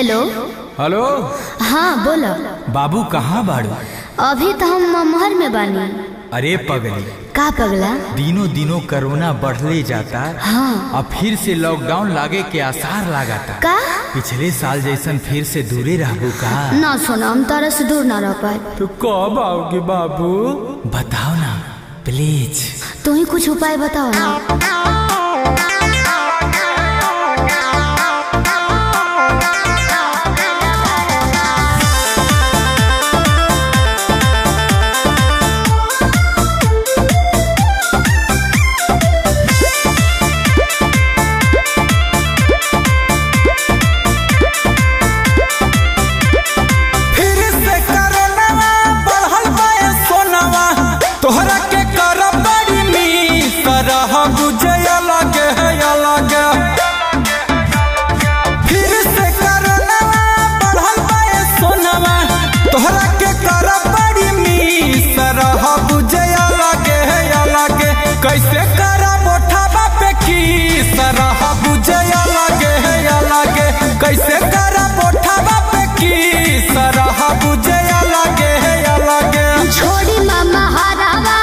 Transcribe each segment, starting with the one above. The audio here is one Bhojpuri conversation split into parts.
हेलो। हेलो। हाँ बोलो। बाबू कहाँ बाड़ू? अभी तो हम ममहर में बानी। अरे पगली, का पगला? दिनों दिनों कोरोना बढ़ले जाता। हाँ। अब फिर से लॉकडाउन लागे के आसार लगाता। का? पिछले साल जैसन फिर से दूरे रहबू का? ना सोना, हम तारा से दूर ना रह पाए। तो कब आओगे बाबू? बताओ ना प्लीज। तू ही कुछ उपाय बताओ ना। तोहरा के करब बड़ी मीस तरह बुझे अलग है अलग। फिर से करना बढ़ल बाए सोनवा, तोहरा के करब बड़ी मीस तरह बुझे अलग है अलग। कैसे करब उठावा पे खीस तरह बुझे अलग है अलग। कैसे करब उठावा पे खीस तरह बुझे अलग है अलग। छोड़ी मामा हरावा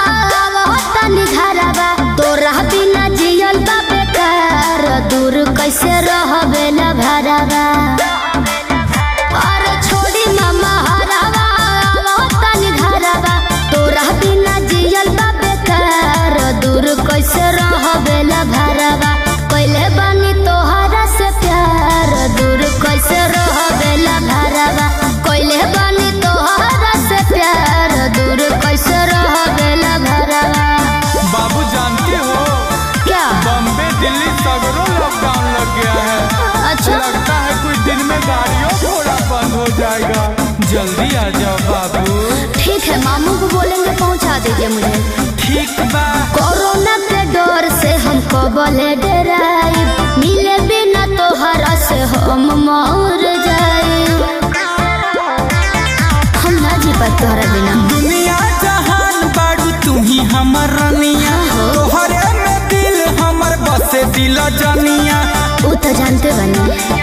तनी घरावा, तोरा बिना जियल बा बेकार। दूर कैसे रहबे न भरावा। अरे छोड़ी मामा हरावा तनी घरावा, तोरा बिना जियल बा बेकार। दूर कैसे रहबे न भरावा। पहले बानी तोहरा से प्यार, दूर कैसे रहबे न भरावा। पहले बानी तोहरा से प्यार, दूर कैसे रहबे न भरावा। बाबू जानते हो क्या? बम्बे दिल्ली सगरों लॉकडाउन लग गया है। अच्छा। लगता है कुछ दिन में गाड़ियों घोड़ा बंद हो जाएगा। जल्दी आ जाओ बाबू। ठीक है, मामू को बोलेंगे पहुंचा दीजिए मुझे। ठीक बा। कोरोना के डर से हमको बोले डराई, मिले बिना तोहरा से हम मर जाए। हम ना जी पाए तोहरा बिना। दुनिया जहान बाड़ू तुम ही हमर रनिया, तोहरे में दिल हमर बसे दिल जनिया। वो तो जानते बनी।